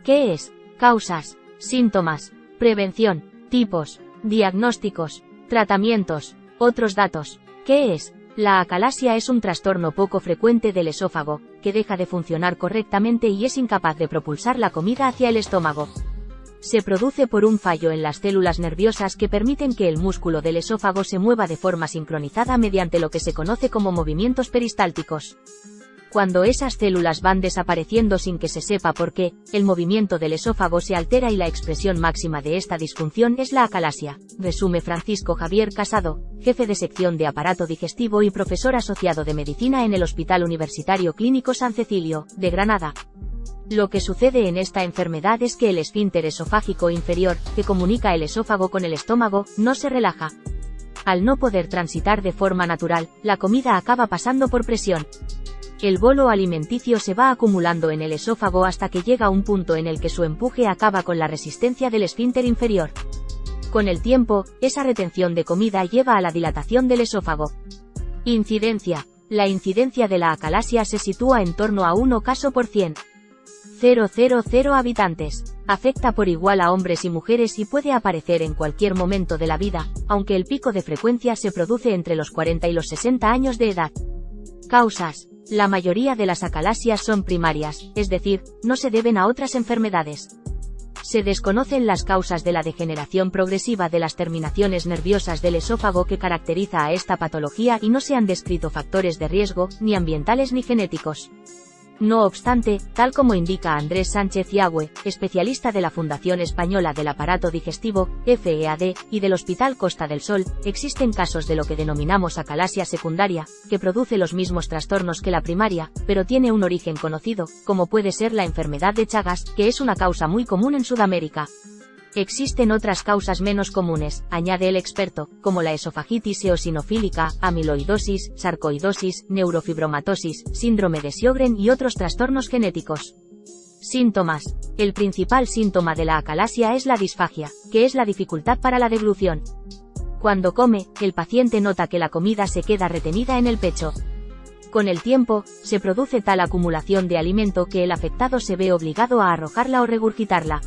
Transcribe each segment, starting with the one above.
¿Qué es? Causas, síntomas, prevención, tipos, diagnósticos, tratamientos, otros datos. ¿Qué es? La acalasia es un trastorno poco frecuente del esófago, que deja de funcionar correctamente y es incapaz de propulsar la comida hacia el estómago. Se produce por un fallo en las células nerviosas que permiten que el músculo del esófago se mueva de forma sincronizada mediante lo que se conoce como movimientos peristálticos. Cuando esas células van desapareciendo sin que se sepa por qué, el movimiento del esófago se altera y la expresión máxima de esta disfunción es la acalasia, resume Francisco Javier Casado, jefe de sección de aparato digestivo y profesor asociado de medicina en el Hospital Universitario Clínico San Cecilio, de Granada. Lo que sucede en esta enfermedad es que el esfínter esofágico inferior, que comunica el esófago con el estómago, no se relaja. Al no poder transitar de forma natural, la comida acaba pasando por presión. El bolo alimenticio se va acumulando en el esófago hasta que llega un punto en el que su empuje acaba con la resistencia del esfínter inferior. Con el tiempo, esa retención de comida lleva a la dilatación del esófago. Incidencia. La incidencia de la acalasia se sitúa en torno a 1 caso por 100.000 habitantes. Afecta por igual a hombres y mujeres y puede aparecer en cualquier momento de la vida, aunque el pico de frecuencia se produce entre los 40 y los 60 años de edad. Causas. La mayoría de las acalasias son primarias, es decir, no se deben a otras enfermedades. Se desconocen las causas de la degeneración progresiva de las terminaciones nerviosas del esófago que caracteriza a esta patología y no se han descrito factores de riesgo, ni ambientales ni genéticos. No obstante, tal como indica Andrés Sánchez Yagüe, especialista de la Fundación Española del Aparato Digestivo, FEAD, y del Hospital Costa del Sol, existen casos de lo que denominamos acalasia secundaria, que produce los mismos trastornos que la primaria, pero tiene un origen conocido, como puede ser la enfermedad de Chagas, que es una causa muy común en Sudamérica. Existen otras causas menos comunes, añade el experto, como la esofagitis eosinofílica, amiloidosis, sarcoidosis, neurofibromatosis, síndrome de Sjögren y otros trastornos genéticos. Síntomas. El principal síntoma de la acalasia es la disfagia, que es la dificultad para la deglución. Cuando come, el paciente nota que la comida se queda retenida en el pecho. Con el tiempo, se produce tal acumulación de alimento que el afectado se ve obligado a arrojarla o regurgitarla.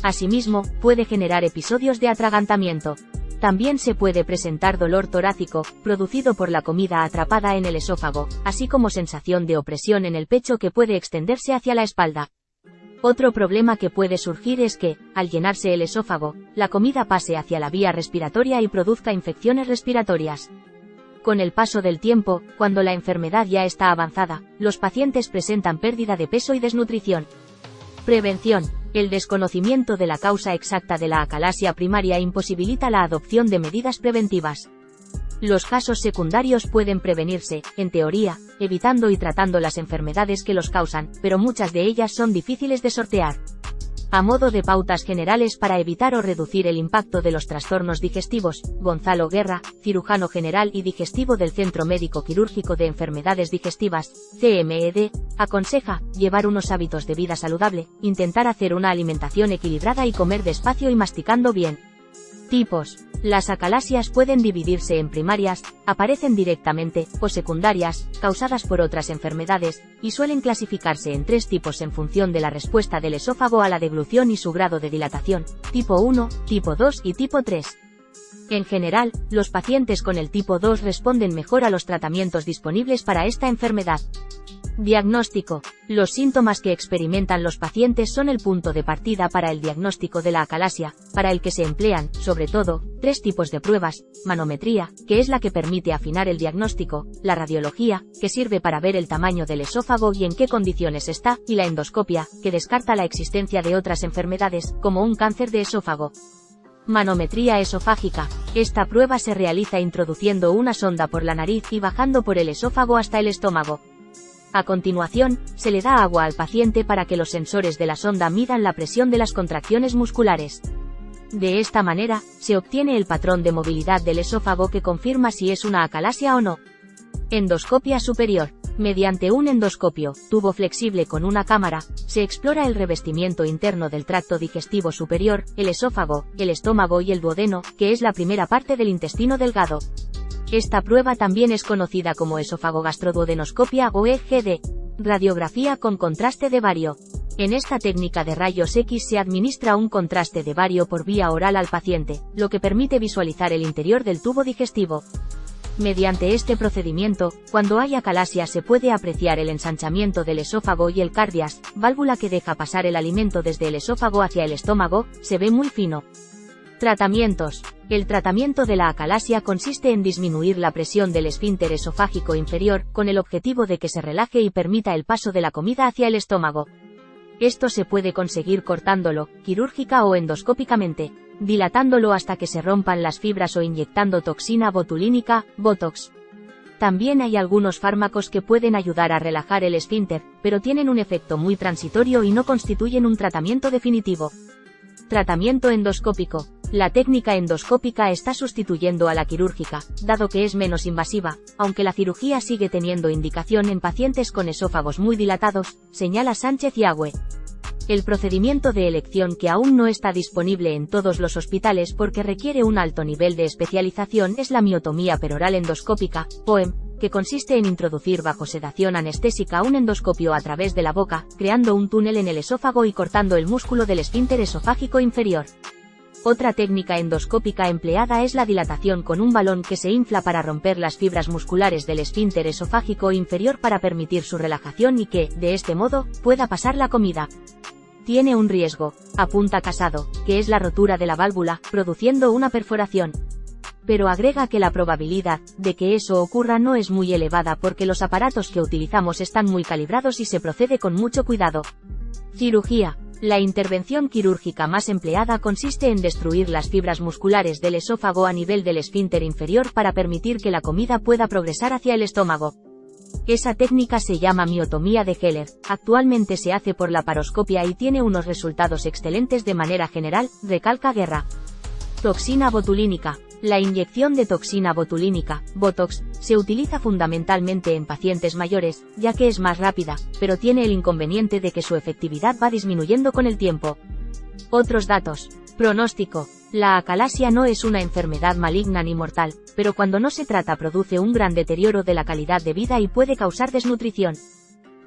Asimismo, puede generar episodios de atragantamiento. También se puede presentar dolor torácico, producido por la comida atrapada en el esófago, así como sensación de opresión en el pecho que puede extenderse hacia la espalda. Otro problema que puede surgir es que, al llenarse el esófago, la comida pase hacia la vía respiratoria y produzca infecciones respiratorias. Con el paso del tiempo, cuando la enfermedad ya está avanzada, los pacientes presentan pérdida de peso y desnutrición. Prevención. El desconocimiento de la causa exacta de la acalasia primaria imposibilita la adopción de medidas preventivas. Los casos secundarios pueden prevenirse, en teoría, evitando y tratando las enfermedades que los causan, pero muchas de ellas son difíciles de sortear. A modo de pautas generales para evitar o reducir el impacto de los trastornos digestivos, Gonzalo Guerra, cirujano general y digestivo del Centro Médico Quirúrgico de Enfermedades Digestivas, CMED, aconseja llevar unos hábitos de vida saludable, intentar hacer una alimentación equilibrada y comer despacio y masticando bien. Tipos. Las acalasias pueden dividirse en primarias, aparecen directamente, o secundarias, causadas por otras enfermedades, y suelen clasificarse en 3 tipos en función de la respuesta del esófago a la deglución y su grado de dilatación, tipo 1, tipo 2 y tipo 3. En general, los pacientes con el tipo 2 responden mejor a los tratamientos disponibles para esta enfermedad. Diagnóstico. Los síntomas que experimentan los pacientes son el punto de partida para el diagnóstico de la acalasia, para el que se emplean, sobre todo, 3 tipos de pruebas: manometría, que es la que permite afinar el diagnóstico, la radiología, que sirve para ver el tamaño del esófago y en qué condiciones está, y la endoscopia, que descarta la existencia de otras enfermedades, como un cáncer de esófago. Manometría esofágica. Esta prueba se realiza introduciendo una sonda por la nariz y bajando por el esófago hasta el estómago. A continuación, se le da agua al paciente para que los sensores de la sonda midan la presión de las contracciones musculares. De esta manera, se obtiene el patrón de movilidad del esófago que confirma si es una acalasia o no. Endoscopia superior. Mediante un endoscopio, tubo flexible con una cámara, se explora el revestimiento interno del tracto digestivo superior, el esófago, el estómago y el duodeno, que es la primera parte del intestino delgado. Esta prueba también es conocida como esofagogastroduodenoscopia o EGD. Radiografía con contraste de bario. En esta técnica de rayos X se administra un contraste de bario por vía oral al paciente, lo que permite visualizar el interior del tubo digestivo. Mediante este procedimiento, cuando hay acalasia se puede apreciar el ensanchamiento del esófago y el cardias, válvula que deja pasar el alimento desde el esófago hacia el estómago, se ve muy fino. Tratamientos. El tratamiento de la acalasia consiste en disminuir la presión del esfínter esofágico inferior, con el objetivo de que se relaje y permita el paso de la comida hacia el estómago. Esto se puede conseguir cortándolo, quirúrgica o endoscópicamente, dilatándolo hasta que se rompan las fibras o inyectando toxina botulínica, Botox. También hay algunos fármacos que pueden ayudar a relajar el esfínter, pero tienen un efecto muy transitorio y no constituyen un tratamiento definitivo. Tratamiento endoscópico. La técnica endoscópica está sustituyendo a la quirúrgica, dado que es menos invasiva, aunque la cirugía sigue teniendo indicación en pacientes con esófagos muy dilatados, señala Sánchez y Agüe. El procedimiento de elección que aún no está disponible en todos los hospitales porque requiere un alto nivel de especialización es la miotomía peroral endoscópica, POEM, que consiste en introducir bajo sedación anestésica un endoscopio a través de la boca, creando un túnel en el esófago y cortando el músculo del esfínter esofágico inferior. Otra técnica endoscópica empleada es la dilatación con un balón que se infla para romper las fibras musculares del esfínter esofágico inferior para permitir su relajación y que, de este modo, pueda pasar la comida. Tiene un riesgo, apunta Casado, que es la rotura de la válvula, produciendo una perforación. Pero agrega que la probabilidad de que eso ocurra no es muy elevada porque los aparatos que utilizamos están muy calibrados y se procede con mucho cuidado. Cirugía. La intervención quirúrgica más empleada consiste en destruir las fibras musculares del esófago a nivel del esfínter inferior para permitir que la comida pueda progresar hacia el estómago. Esa técnica se llama miotomía de Heller, actualmente se hace por laparoscopia y tiene unos resultados excelentes de manera general, recalca Guerra. Toxina botulínica. La inyección de toxina botulínica, Botox, se utiliza fundamentalmente en pacientes mayores, ya que es más rápida, pero tiene el inconveniente de que su efectividad va disminuyendo con el tiempo. Otros datos. Pronóstico. La acalasia no es una enfermedad maligna ni mortal, pero cuando no se trata produce un gran deterioro de la calidad de vida y puede causar desnutrición.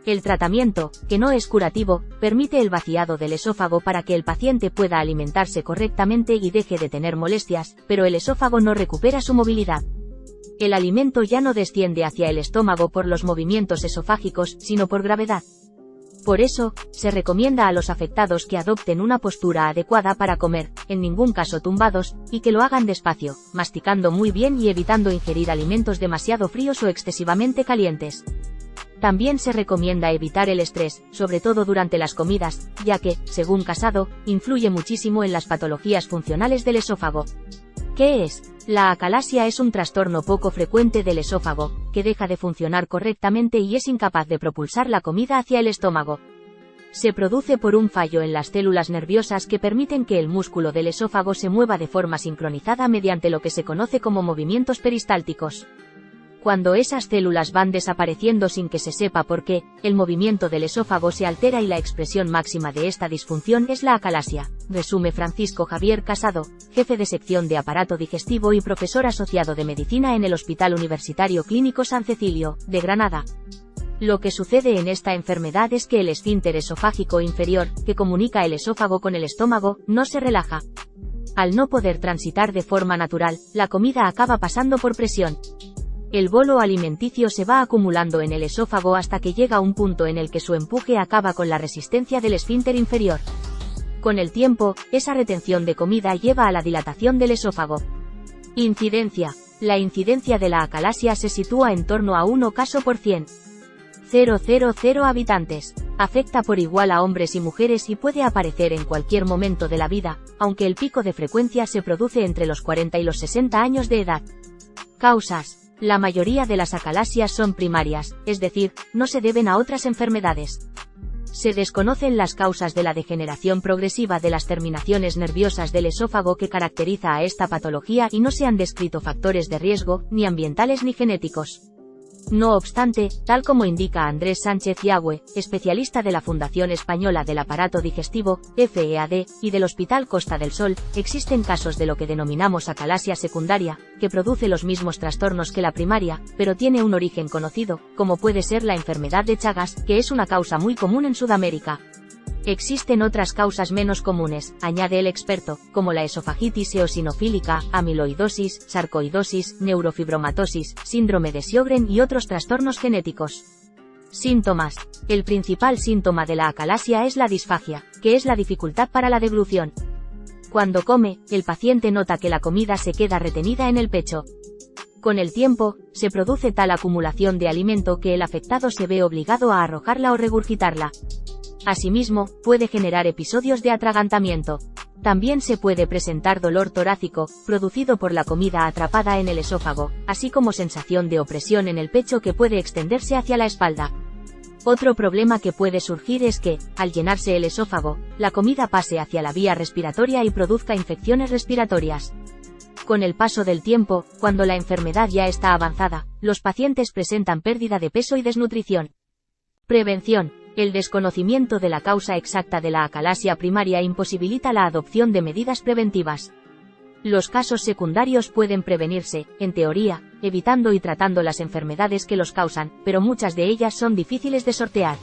El tratamiento, que no es curativo, permite el vaciado del esófago para que el paciente pueda alimentarse correctamente y deje de tener molestias, pero el esófago no recupera su movilidad. El alimento ya no desciende hacia el estómago por los movimientos esofágicos, sino por gravedad. Por eso, se recomienda a los afectados que adopten una postura adecuada para comer, en ningún caso tumbados, y que lo hagan despacio, masticando muy bien y evitando ingerir alimentos demasiado fríos o excesivamente calientes. También se recomienda evitar el estrés, sobre todo durante las comidas, ya que, según Casado, influye muchísimo en las patologías funcionales del esófago. ¿Qué es? La acalasia es un trastorno poco frecuente del esófago, que deja de funcionar correctamente y es incapaz de propulsar la comida hacia el estómago. Se produce por un fallo en las células nerviosas que permiten que el músculo del esófago se mueva de forma sincronizada mediante lo que se conoce como movimientos peristálticos. Cuando esas células van desapareciendo sin que se sepa por qué, el movimiento del esófago se altera y la expresión máxima de esta disfunción es la acalasia, resume Francisco Javier Casado, jefe de sección de aparato digestivo y profesor asociado de medicina en el Hospital Universitario Clínico San Cecilio, de Granada. Lo que sucede en esta enfermedad es que el esfínter esofágico inferior, que comunica el esófago con el estómago, no se relaja. Al no poder transitar de forma natural, la comida acaba pasando por presión. El bolo alimenticio se va acumulando en el esófago hasta que llega a un punto en el que su empuje acaba con la resistencia del esfínter inferior. Con el tiempo, esa retención de comida lleva a la dilatación del esófago. Incidencia. La incidencia de la acalasia se sitúa en torno a 1 caso por 100.000 habitantes. Afecta por igual a hombres y mujeres y puede aparecer en cualquier momento de la vida, aunque el pico de frecuencia se produce entre los 40 y los 60 años de edad. Causas. La mayoría de las acalasias son primarias, es decir, no se deben a otras enfermedades. Se desconocen las causas de la degeneración progresiva de las terminaciones nerviosas del esófago que caracteriza a esta patología y no se han descrito factores de riesgo, ni ambientales ni genéticos. No obstante, tal como indica Andrés Sánchez y Agüe, especialista de la Fundación Española del Aparato Digestivo, FEAD, y del Hospital Costa del Sol, existen casos de lo que denominamos acalasia secundaria, que produce los mismos trastornos que la primaria, pero tiene un origen conocido, como puede ser la enfermedad de Chagas, que es una causa muy común en Sudamérica. Existen otras causas menos comunes, añade el experto, como la esofagitis eosinofílica, amiloidosis, sarcoidosis, neurofibromatosis, síndrome de Sjögren y otros trastornos genéticos. Síntomas. El principal síntoma de la acalasia es la disfagia, que es la dificultad para la deglución. Cuando come, el paciente nota que la comida se queda retenida en el pecho. Con el tiempo, se produce tal acumulación de alimento que el afectado se ve obligado a arrojarla o regurgitarla. Asimismo, puede generar episodios de atragantamiento. También se puede presentar dolor torácico, producido por la comida atrapada en el esófago, así como sensación de opresión en el pecho que puede extenderse hacia la espalda. Otro problema que puede surgir es que, al llenarse el esófago, la comida pase hacia la vía respiratoria y produzca infecciones respiratorias. Con el paso del tiempo, cuando la enfermedad ya está avanzada, los pacientes presentan pérdida de peso y desnutrición. Prevención. El desconocimiento de la causa exacta de la acalasia primaria imposibilita la adopción de medidas preventivas. Los casos secundarios pueden prevenirse, en teoría, evitando y tratando las enfermedades que los causan, pero muchas de ellas son difíciles de sortear.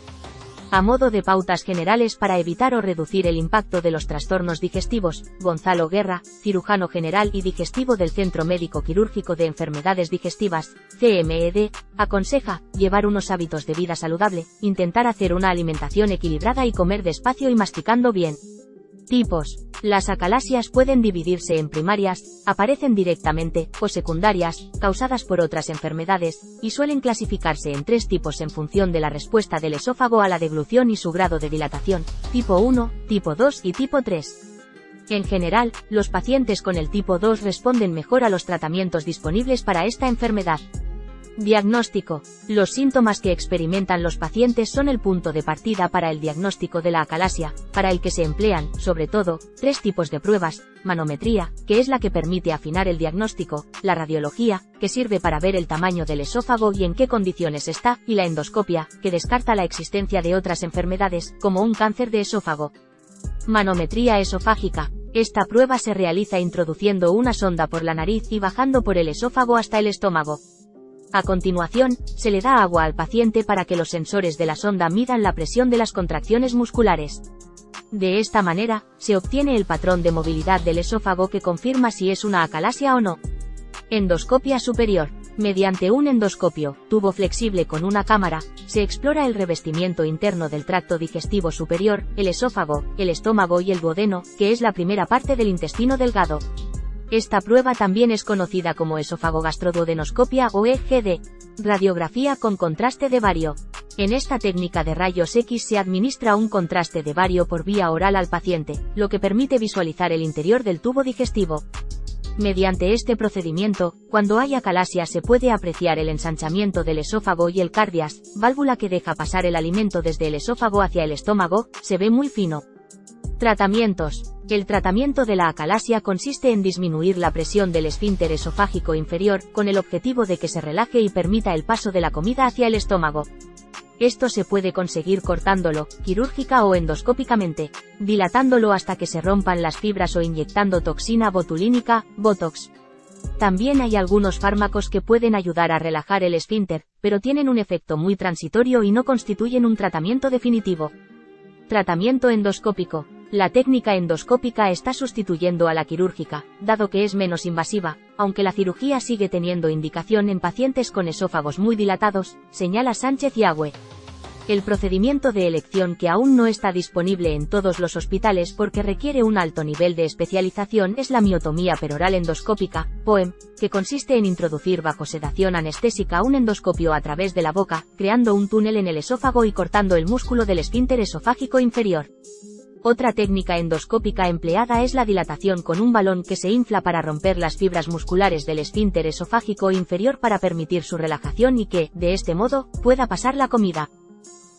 A modo de pautas generales para evitar o reducir el impacto de los trastornos digestivos, Gonzalo Guerra, cirujano general y digestivo del Centro Médico Quirúrgico de Enfermedades Digestivas, CMED, aconseja llevar unos hábitos de vida saludable, intentar hacer una alimentación equilibrada y comer despacio y masticando bien. Tipos. Las acalasias pueden dividirse en primarias, aparecen directamente, o secundarias, causadas por otras enfermedades, y suelen clasificarse en 3 tipos en función de la respuesta del esófago a la deglución y su grado de dilatación, tipo 1, tipo 2 y tipo 3. En general, los pacientes con el tipo 2 responden mejor a los tratamientos disponibles para esta enfermedad. Diagnóstico. Los síntomas que experimentan los pacientes son el punto de partida para el diagnóstico de la acalasia, para el que se emplean, sobre todo, 3 tipos de pruebas: manometría, que es la que permite afinar el diagnóstico, la radiología, que sirve para ver el tamaño del esófago y en qué condiciones está, y la endoscopia, que descarta la existencia de otras enfermedades, como un cáncer de esófago. Manometría esofágica. Esta prueba se realiza introduciendo una sonda por la nariz y bajando por el esófago hasta el estómago. A continuación, se le da agua al paciente para que los sensores de la sonda midan la presión de las contracciones musculares. De esta manera, se obtiene el patrón de movilidad del esófago que confirma si es una acalasia o no. Endoscopia superior. Mediante un endoscopio, tubo flexible con una cámara, se explora el revestimiento interno del tracto digestivo superior, el esófago, el estómago y el duodeno, que es la primera parte del intestino delgado. Esta prueba también es conocida como esófago-gastroduodenoscopia o EGD. Radiografía con contraste de bario. En esta técnica de rayos X se administra un contraste de bario por vía oral al paciente, lo que permite visualizar el interior del tubo digestivo. Mediante este procedimiento, cuando hay acalasia se puede apreciar el ensanchamiento del esófago y el cardias, válvula que deja pasar el alimento desde el esófago hacia el estómago, se ve muy fino. Tratamientos. El tratamiento de la acalasia consiste en disminuir la presión del esfínter esofágico inferior, con el objetivo de que se relaje y permita el paso de la comida hacia el estómago. Esto se puede conseguir cortándolo, quirúrgica o endoscópicamente, dilatándolo hasta que se rompan las fibras o inyectando toxina botulínica, Botox. También hay algunos fármacos que pueden ayudar a relajar el esfínter, pero tienen un efecto muy transitorio y no constituyen un tratamiento definitivo. Tratamiento endoscópico. La técnica endoscópica está sustituyendo a la quirúrgica, dado que es menos invasiva, aunque la cirugía sigue teniendo indicación en pacientes con esófagos muy dilatados, señala Sánchez y Agüe. El procedimiento de elección que aún no está disponible en todos los hospitales porque requiere un alto nivel de especialización es la miotomía peroral endoscópica, POEM, que consiste en introducir bajo sedación anestésica un endoscopio a través de la boca, creando un túnel en el esófago y cortando el músculo del esfínter esofágico inferior. Otra técnica endoscópica empleada es la dilatación con un balón que se infla para romper las fibras musculares del esfínter esofágico inferior para permitir su relajación y que, de este modo, pueda pasar la comida.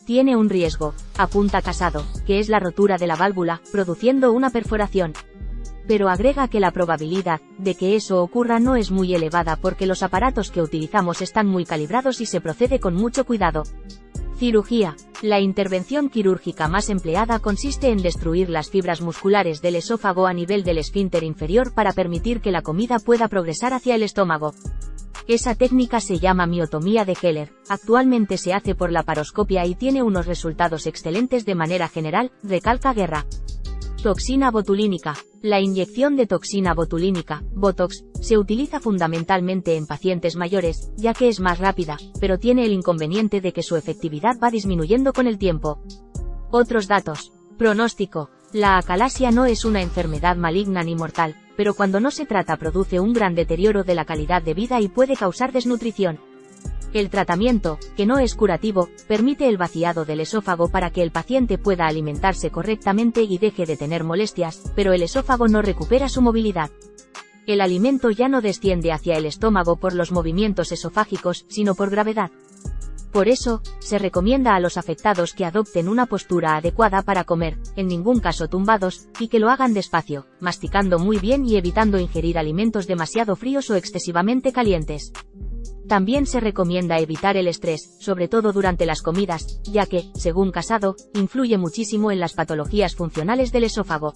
Tiene un riesgo, apunta Casado, que es la rotura de la válvula, produciendo una perforación. Pero agrega que la probabilidad de que eso ocurra no es muy elevada porque los aparatos que utilizamos están muy calibrados y se procede con mucho cuidado. Cirugía. La intervención quirúrgica más empleada consiste en destruir las fibras musculares del esófago a nivel del esfínter inferior para permitir que la comida pueda progresar hacia el estómago. Esa técnica se llama miotomía de Heller, actualmente se hace por laparoscopia y tiene unos resultados excelentes de manera general, recalca Guerra. Toxina botulínica. La inyección de toxina botulínica, Botox, se utiliza fundamentalmente en pacientes mayores, ya que es más rápida, pero tiene el inconveniente de que su efectividad va disminuyendo con el tiempo. Otros datos. Pronóstico. La acalasia no es una enfermedad maligna ni mortal, pero cuando no se trata produce un gran deterioro de la calidad de vida y puede causar desnutrición. El tratamiento, que no es curativo, permite el vaciado del esófago para que el paciente pueda alimentarse correctamente y deje de tener molestias, pero el esófago no recupera su movilidad. El alimento ya no desciende hacia el estómago por los movimientos esofágicos, sino por gravedad. Por eso, se recomienda a los afectados que adopten una postura adecuada para comer, en ningún caso tumbados, y que lo hagan despacio, masticando muy bien y evitando ingerir alimentos demasiado fríos o excesivamente calientes. También se recomienda evitar el estrés, sobre todo durante las comidas, ya que, según Casado, influye muchísimo en las patologías funcionales del esófago.